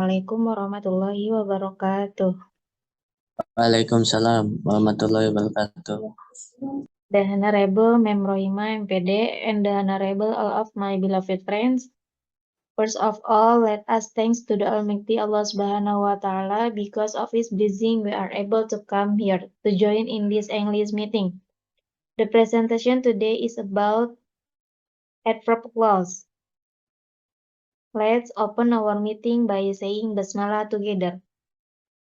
Assalamualaikum warahmatullahi wabarakatuh. Waalaikumsalam warahmatullahi wabarakatuh. The Honorable Mem Rohima MPD and the Honorable all of my beloved friends. First of all, let us thanks to the Almighty Allah Subhanahu wa Ta'ala. Because of His blessing, we are able to come here to join in this English meeting. The presentation today is about adverb clause. Let's open our meeting by saying Basmalah together.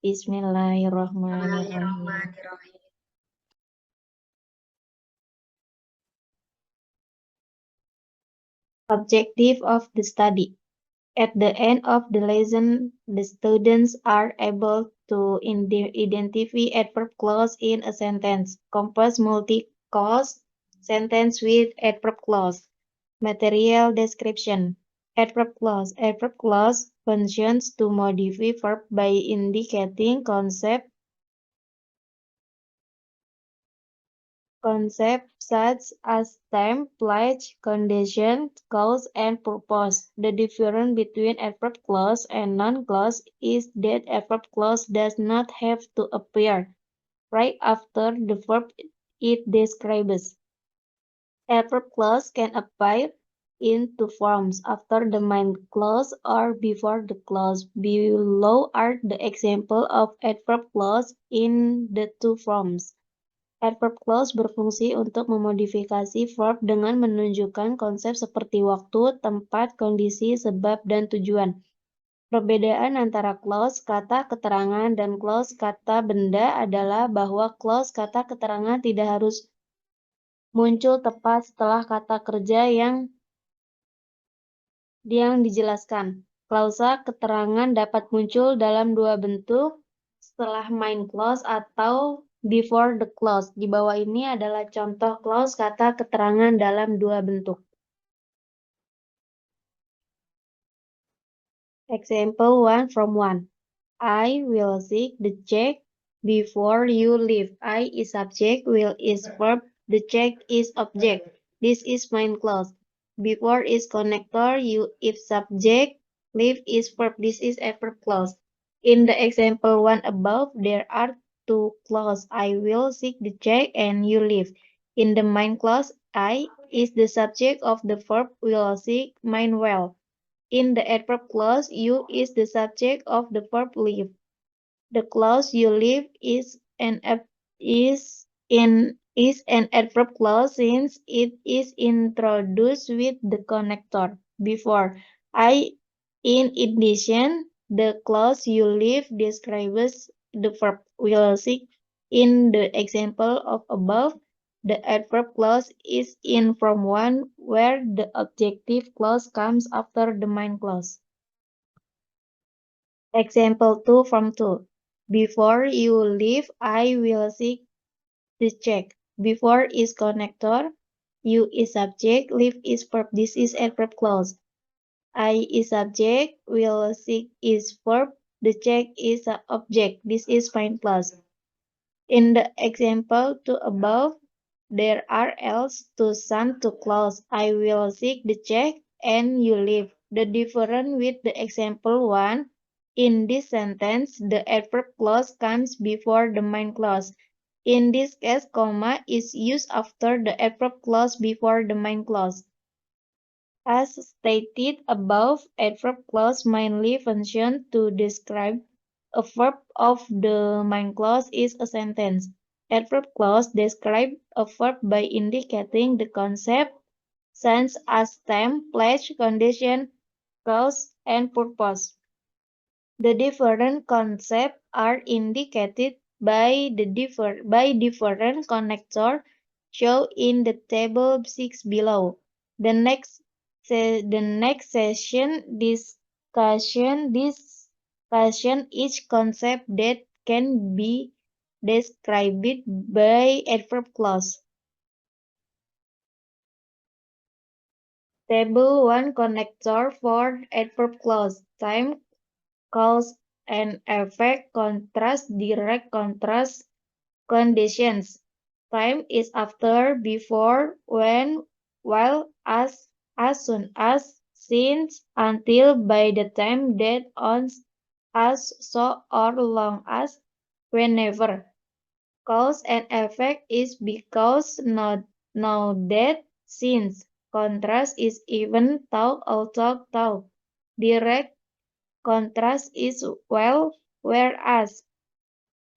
Bismillahirrahmanirrahim. Objective of the study. At the end of the lesson, the students are able to identify adverb clause in a sentence. Compose multi-clause sentence with adverb clause. Material description. Adverb clause. Adverb clause functions to modify verb by indicating concepts such as time, place, condition, cause, and purpose. The difference between adverb clause and noun clause is that adverb clause does not have to appear right after the verb it describes. Adverb clause can appear in two forms, after the main clause or before the clause. Below are the examples of adverb clause in the two forms. Adverb clause berfungsi untuk memodifikasi verb dengan menunjukkan konsep seperti waktu, tempat, kondisi, sebab, dan tujuan. Perbedaan antara clause kata keterangan dan clause kata benda adalah bahwa clause kata keterangan tidak harus muncul tepat setelah kata kerja yang dijelaskan. Klausa keterangan dapat muncul dalam dua bentuk, setelah main clause atau before the clause. Di bawah ini adalah contoh clause kata keterangan dalam dua bentuk. Example 1 from 1. I will seek the check before you leave. I is subject, will is verb, the check is object. This is main clause. Before is connector, you if subject, leave is verb. This is adverb clause. In the example 1 above, there are two clauses. I will seek the check and you leave. In the main clause, I is the subject of the verb will seek, main well. In the adverb clause, you is the subject of the verb leave. The clause you leave is an adverb clause since it is introduced with the connector before. In addition, the clause you leave describes the verb will seek. In the example of above, the adverb clause is in from 1 where the objective clause comes after the main clause. Example 2 from 2. Before you leave, I will seek the check. Before is connector, you is subject, leave is verb. This is adverb clause. I is subject, will seek is verb, the check is an object. This is main clause. In the example to above, there are else to some to clause. I will seek the check and you leave. The difference with the example 1, in this sentence, the adverb clause comes before the main clause. In this case, comma is used after the adverb clause before the main clause. As stated above, adverb clause mainly function to describe a verb of the main clause is a sentence. Adverb clause describe a verb by indicating the concept, sense as time, place, condition, cause, and purpose. The different concepts are indicated by different connectors shown in the table 6 below. The next session discussion each concept that can be described by adverb clause. Table 1 connector for adverb clause. Time, cause and effect, contrast, direct contrast, conditions. Time is after, before, when, while, as soon as, since, until, by the time, that, on, as, so, or long as, whenever. Cause and effect is because, not now that, since. Contrast is even, though, although, though. Direct contrast is well, whereas.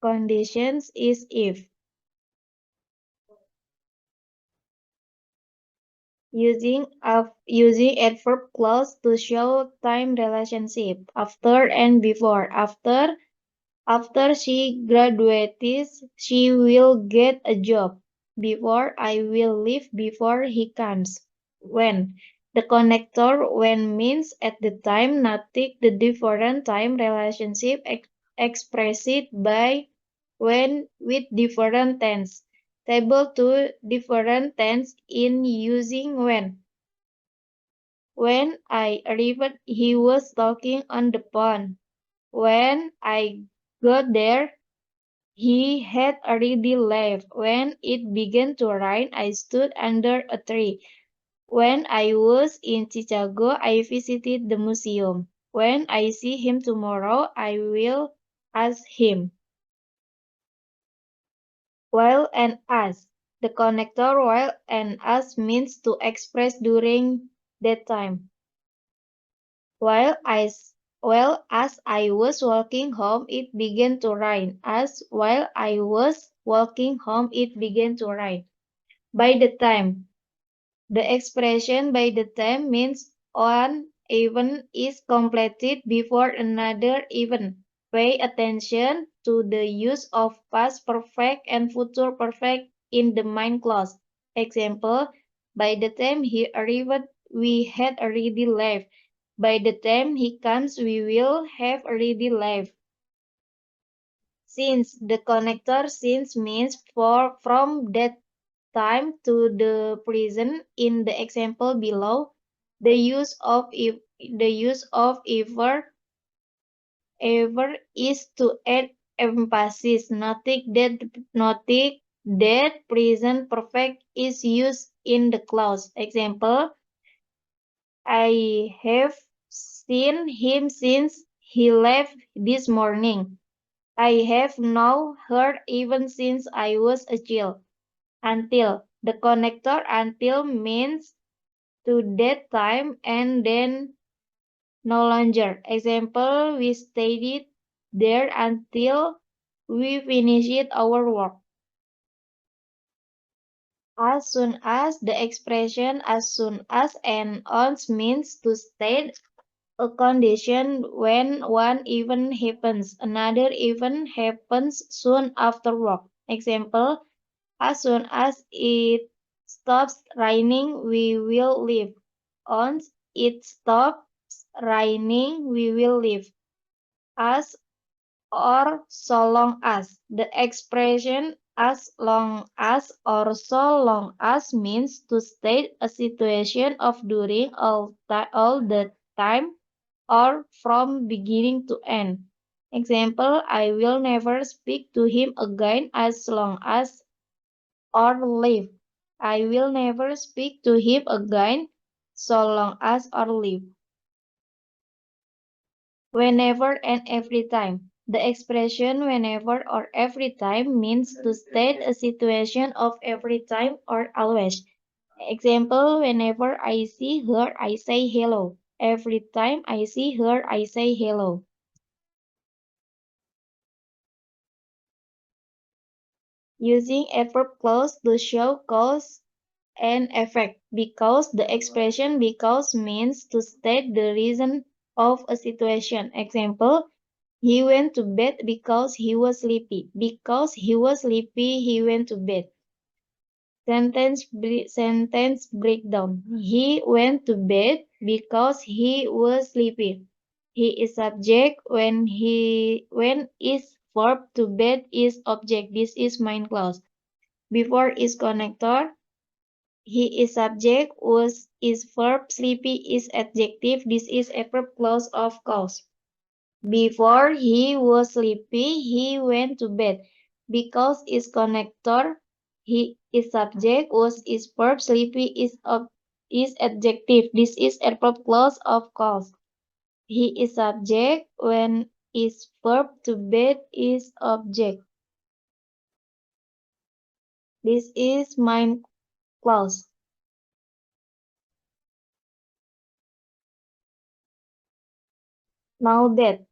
Conditions is if. Using adverb clause to show time relationship. After and before. After she graduates, she will get a job. Before, I will leave before he comes. When. The connector when means at the time, nothing the different time relationship expressed by when with different tense. Table 2 different tense in using when. When I arrived, he was talking on the phone. When I got there, he had already left. When it began to rain, I stood under a tree. When I was in Chicago, I visited the museum. When I see him tomorrow, I will ask him. While and as. The connector while and as means to express during that time. While as I was walking home, it began to rain. While I was walking home, it began to rain. By the time. The expression by the time means one event is completed before another event. Pay attention to the use of past perfect and future perfect in the main clause. Example, by the time he arrived, we had already left. By the time he comes, we will have already left. Since, the connector since means from that time to the present in the example below. The use of ever is to add emphasis. Notice that present perfect is used in the clause. Example, I have seen him since he left this morning. I have now heard even since I was a child. Until. The connector until means to that time and then no longer. Example, we stayed there until we finished our work. As soon as, the expression as soon as and on means to state a condition when one event happens. Another event happens soon after work. Example, as soon as it stops raining, we will leave. Once it stops raining, we will leave. As or so long as. The expression as long as or so long as means to state a situation of during all the time or from beginning to end. Example, I will never speak to him again as long as or live. I will never speak to him again so long as or live. Whenever and every time. The expression whenever or every time means to state a situation of every time or always. Example, whenever I see her, I say hello. Every time I see her, I say hello. Using adverb clause to show cause and effect. Because, the expression because means to state the reason of a situation. Example, he went to bed because he was sleepy. Because he was sleepy, he went to bed. Sentence breakdown. He went to bed because he was sleepy. He is subject when is verb, to bed is object. This is main clause. Before is connector. He is subject, was is verb, sleepy is adjective. This is a verb clause of cause. Before he was sleepy, he went to bed. Because is connector, he is subject, was is verb, sleepy is adjective. This is a verb clause of cause. He is subject when is verb, to bed is object. This is my clause. Now that.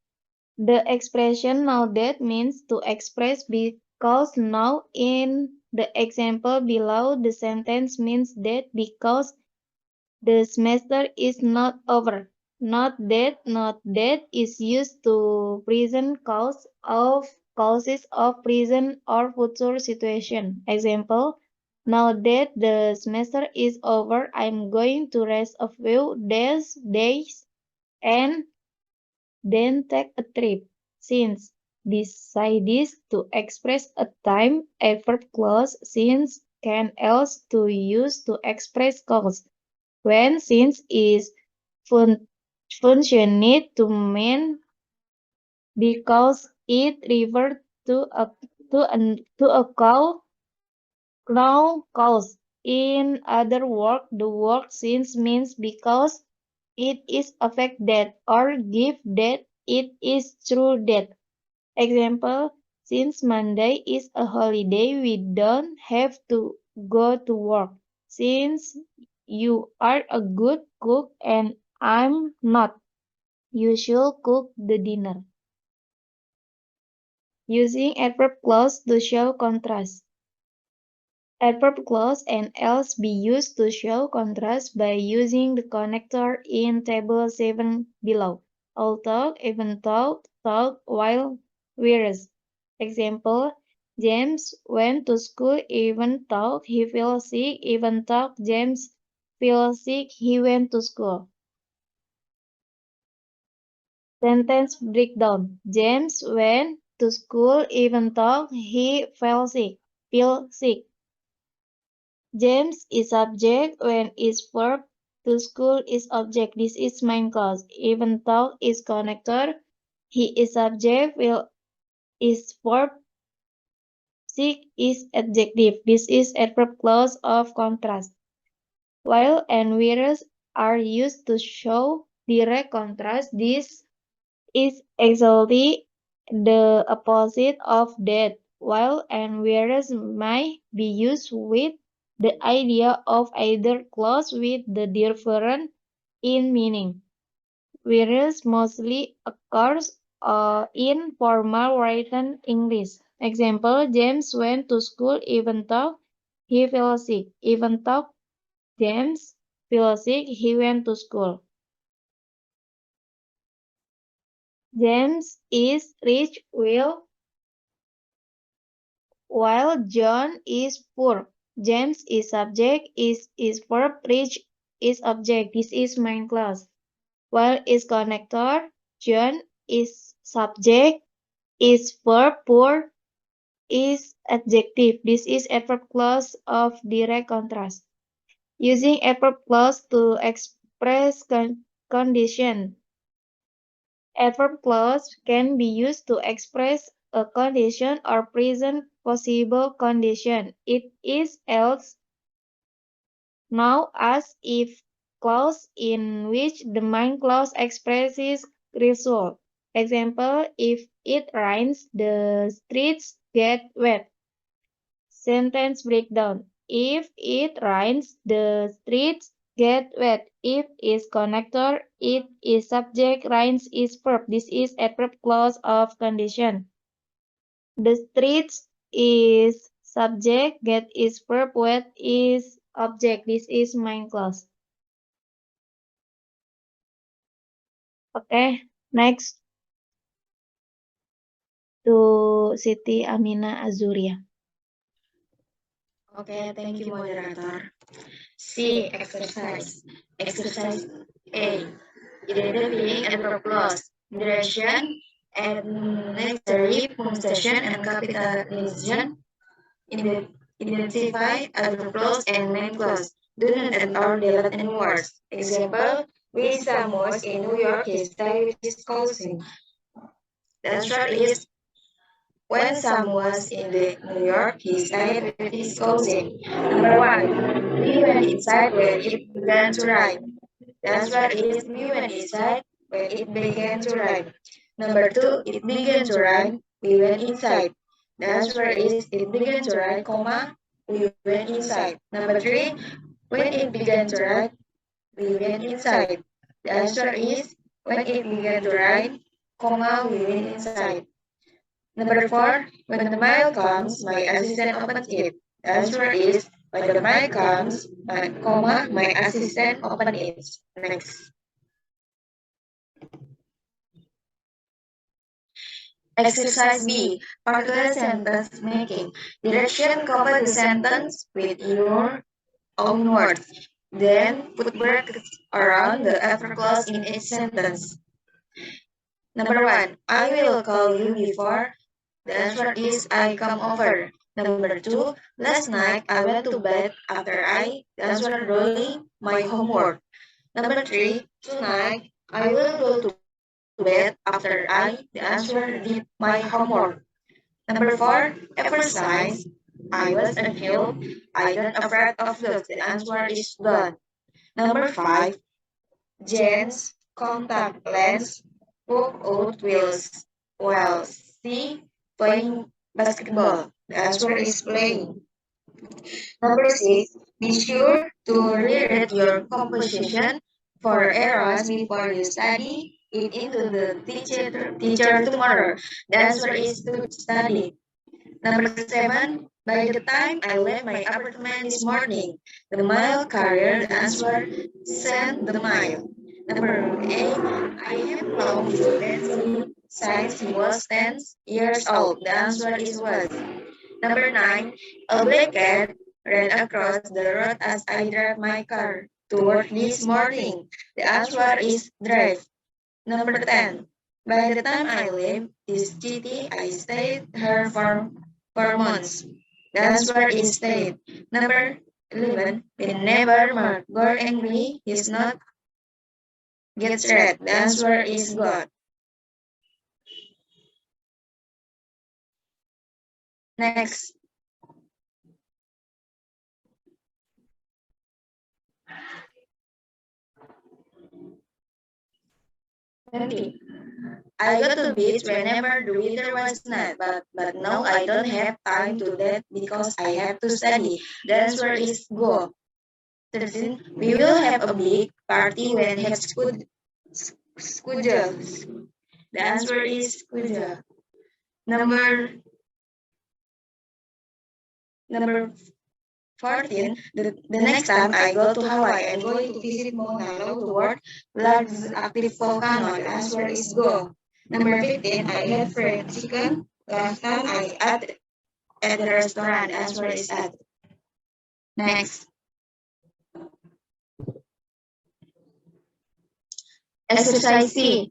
The expression now that means to express because now in the example below the sentence means that because the semester is not over. Not that is used to present causes of present or future situation. Example, now that the semester is over, I'm going to rest a few days and then take a trip. Since decides to express a time, effort clause since can else to use to express cause. When since is functioned to mean because it refers to a cause. In other words, the word since means because it is affect that or give that it is true that. Example, since Monday is a holiday, we don't have to go to work. Since you are a good cook and I'm not, you should cook the dinner. Using adverb clause to show contrast. Adverb clause and else be used to show contrast by using the connector in table 7 below. All talk, even talk, talk while whereas. Example, James went to school even talk, he feels sick, even talk, James feels sick, he went to school. Sentence breakdown. James went to school even though he fell sick. Feel sick. James is subject when is verb. To school is object. This is main clause. Even though is connector. He is subject. Will is verb. Sick is adjective. This is adverb clause of contrast. While and whereas are used to show direct contrast. This is exactly the opposite of that, while and whereas may be used with the idea of either clause with the different in meaning. Whereas mostly occurs in formal written English. Example, James went to school even though he fell sick. Even though James fell sick, he went to school. James is rich while John is poor. James is subject, is verb, rich is object. This is main clause. While is connector, John is subject, is verb, poor is adjective. This is adverb clause of direct contrast. Using adverb clause to express condition. Adverb clause can be used to express a condition or present possible condition. It is else, now, as if clause in which the main clause expresses result. Example, if it rains, the streets get wet. Sentence breakdown. If it rains, the streets get wet. If is connector, it is subject, rains is verb. This is adverb clause of condition. The streets is subject, get is verb, wet is object. This is main clause. Okay, next to Siti Amina Azuria. Okay, thank you, moderator. C. Exercise. Exercise A. Identifying adverb clause, duration, necessary, punctuation, and capitalization. Identify adverb clause and main clause. Do not add or delete any words. Example, when Sam was in New York, he stayed with his cousin. The answer is when Sam was in New York, he stayed with his cousin. Number 1. We went inside when it began to rain. The answer is we went inside when it began to rain. Number 2, it began to rain. We went inside. The answer is it began to rain, comma, we went inside. Number 3, when it began to rain, we went inside. The answer is when it began to rain, comma, we went inside. Number 4, when the mail comes, my assistant opens it. The answer is when the mail comes, my assistant opens it. Next. Exercise B, particular sentence making. Direction, cover the sentence with your own words. Then put brackets around the after clause in each sentence. Number 1, I will call you before. The answer is I come over. Number 2, last night I went to bed after the answer doing my homework. Number 3, tonight I will go to bed after the answer did my homework. Number 4, exercise. I was on hill. I don't afraid of dogs. The answer is done. Number 5, Jane's contact lens poke out while she playing basketball. The answer is playing. Number 6, be sure to reread your composition for errors before you study it into the teacher tomorrow. The answer is to study. Number 7, by the time I left my apartment this morning, the mail carrier, the answer, sent the mail. Number 8, I have known Mr. Benson since he was 10 years old. The answer is was. Number 9, a black cat ran across the road as I drive my car to work this morning. The answer is drive. Number 10, by the time I left this city, I stayed here for months. The answer is stayed. Number 11, whenever Mark got angry, he's not gets red. The answer is God. Next. I go to the beach whenever the weather was nice, but now I don't have time to that because I have to study. The answer is go. 13. We will have a big party when have school. The answer is school. Number 14. The next time I go to Hawaii, I'm going to visit Mauna Loa, the world's largest active volcano. The answer is go. Number 15. I had fried chicken. Last time I ate at the restaurant. The answer is at. Next. Exercise C.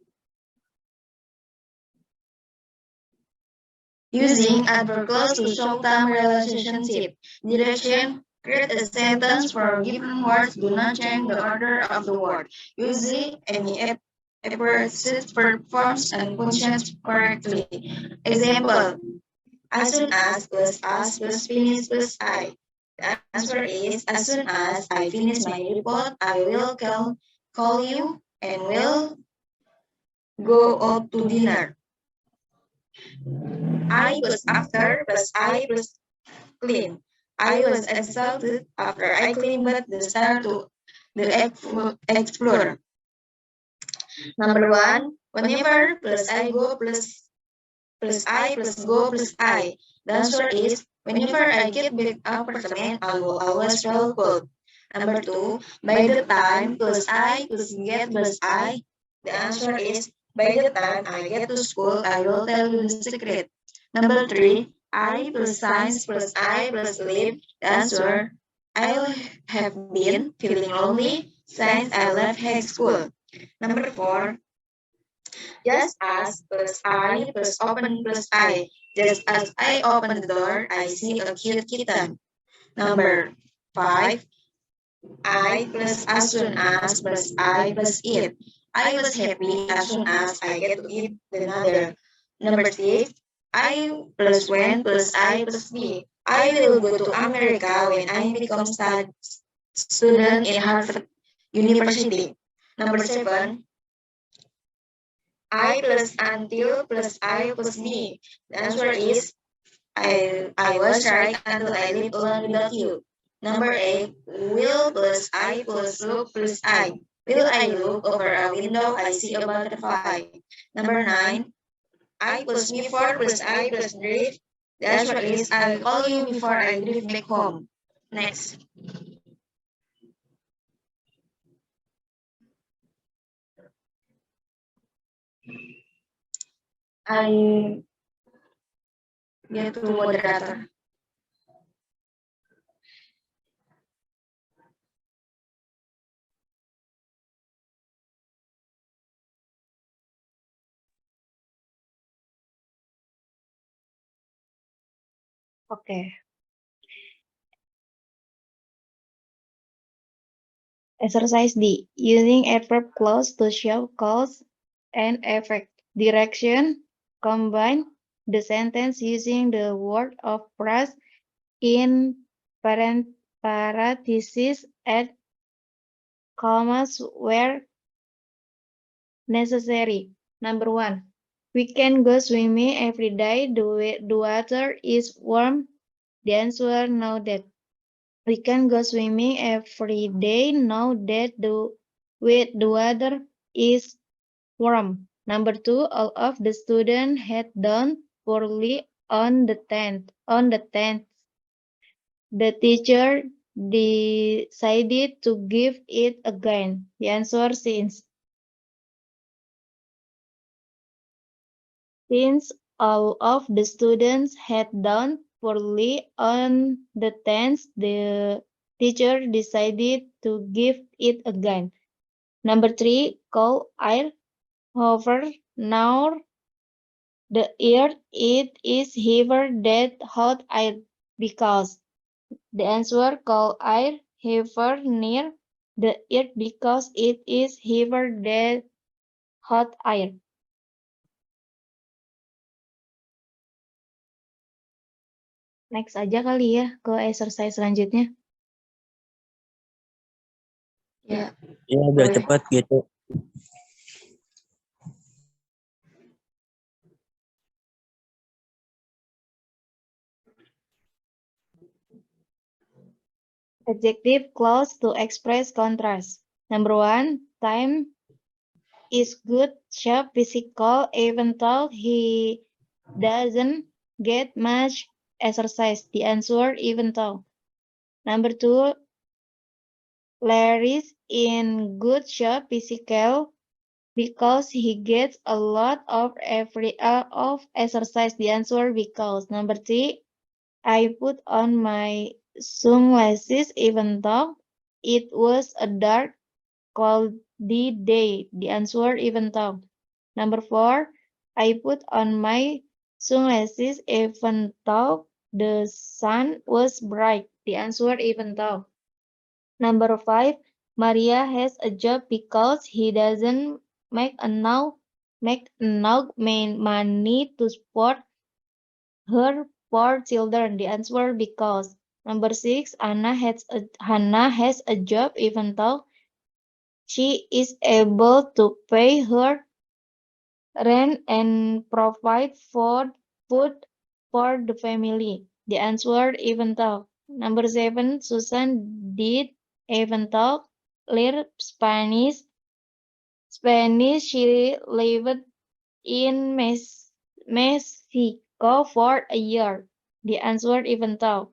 Using adverb clause to show time relationship. Direction. Create a sentence for given words. Do not change the order of the word. Using any appropriate forms and functions correctly. Example. As soon as plus finish plus I. The answer is as soon as I finish my report, I will call you and will go out to dinner. I was after plus I plus clean. I was exhausted after I cleaned but decided to explore. Number 1, whenever plus I go plus I plus go plus I. The answer is whenever I get back apartment, I will always feel cold. Number 2, by the time plus I plus get plus I. The answer is by the time I get to school, I will tell you the secret. Number 3, I plus science plus I plus live. The answer, I have been feeling lonely since I left high school. Number 4, just as plus I plus open plus I. Just as I open the door, I see a cute kitten. Number 5, I plus as soon as plus I plus eat. I was happy as soon as I get to eat another. Number 6, I plus when plus I plus B. I will go to America when I become student in Harvard University. Number 7, I plus until plus I plus me. The answer is I was right until I lived alone without you. Number 8, will plus I plus look plus I. Will I look over a window I see a butterfly. Number 9, I plus me 4 plus I plus drift. The answer is I'll call you before I drift back home. Next. I get to moderator. Okay. Exercise D. Using adverb clause to show cause and effect. Direction. Combine the sentence using the word of phrase in parentheses, add commas where necessary. Number 1. We can go swimming every day. The water is warm. The answer, no that. We can go swimming every day now that the weather is warm. Number 2, all of the students had done poorly on the 10th. The teacher decided to give it again. The answer, since all of the students had done poorly on the 10th, the teacher decided to give it again. Number 3, cold air. However, now the earth it is heavier than hot air because the answer cold air heavier near the earth because it is heavier than hot air. Next aja kali ya ke exercise selanjutnya. Ya. Ya, biar cepat gitu. Adjective clause to express contrast. Number 1, time is good, sharp, physical, even though he doesn't get much exercise. The answer, even though. Number 2, Larry's in good shape, physical, because he gets a lot of exercise. The answer, because. Number 3, I put on my sunglasses even though it was a dark, cloudy day. The answer, even though. Number 4, I put on my sunglasses even though the sun was bright. The answer, even though. Number 5, Maria has a job because he doesn't make enough money to support her poor children. The answer, because. Number 6, Hannah has a job even though she is able to pay her rent and provide food for the family. The answer, even though. Number 7, Susan did even though learn Spanish. She lived in Mexico for a year. The answer, even though.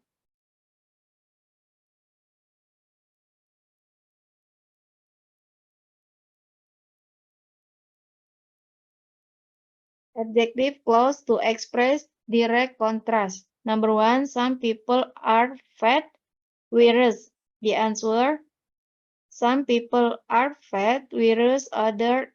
Adjective clause to express direct contrast. Number 1, some people are fat, whereas the answer, some people are fat, whereas others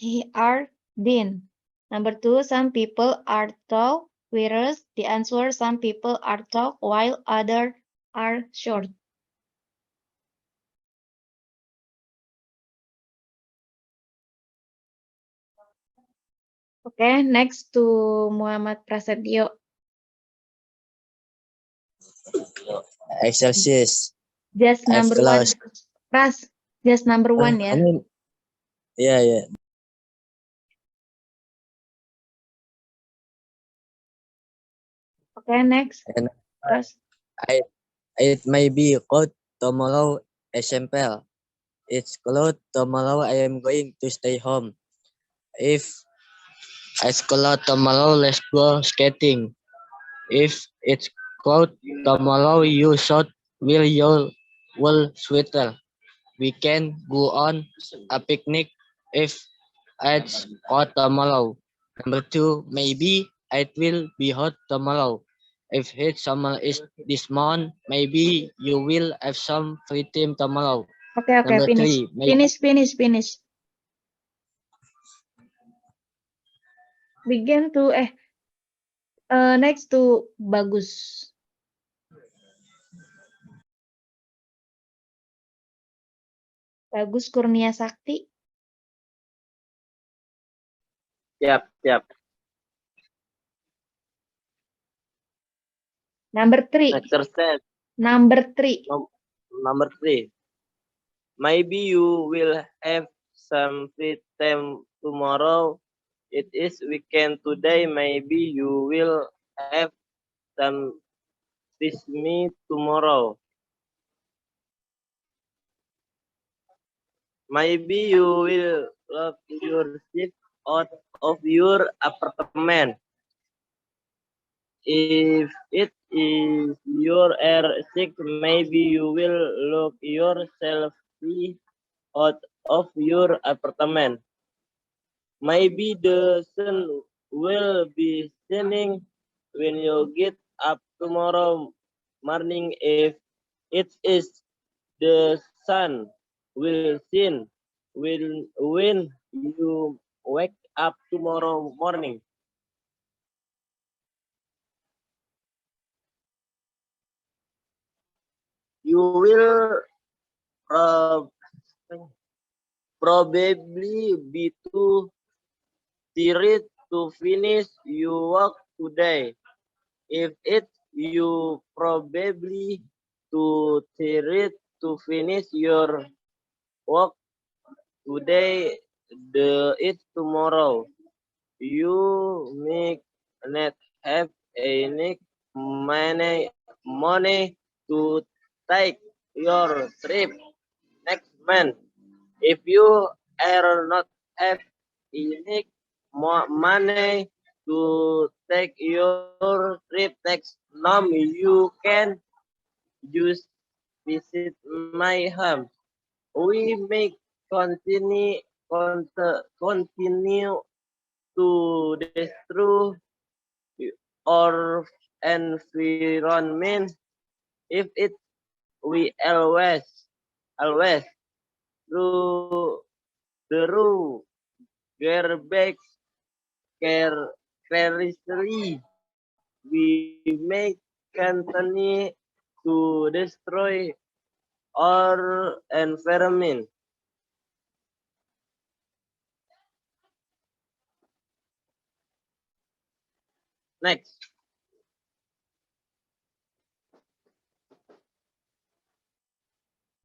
are thin. Number 2, some people are tall, whereas the answer, some people are tall while others are short. Okay, next to Muhammad Prasetyo. Exercise. Just I've number one. closed. Ras, just number one ya. Yeah. Okay, next. And Ras. it may be cold tomorrow. Example. It's cold tomorrow. I am going to stay home. If it's cold tomorrow, let's go skating. If it's cold tomorrow, you should wear your wool sweater. We can go on a picnic if it's hot tomorrow. Number 2, maybe it will be hot tomorrow. If heat summer is this month, maybe you will have some free time tomorrow. Okay, Number finish. 3, maybe Finish. Begin to next to Bagus. Bagus Kurnia Sakti. Siap. Number 3. Exercise Number 3. number 3. Maybe you will have some free time tomorrow. It is weekend today. Maybe you will have some fish me tomorrow. Maybe you will lock your shift out of your apartment. If it is your air sick, maybe you will lock yourself out of your apartment. Maybe the sun will be shining when you get up tomorrow morning. If it is the sun will shine when you wake up tomorrow morning. You will probably be too tired to finish your work today. If it you probably too tired to finish your work today, it's tomorrow. You make not have any money to take your trip next month. If you are not have any money to take your trip next month, you can just visit my home. We may continue to destroy our environment if it we always through the rule garbage carelessly we may continue to destroy our environment. Next.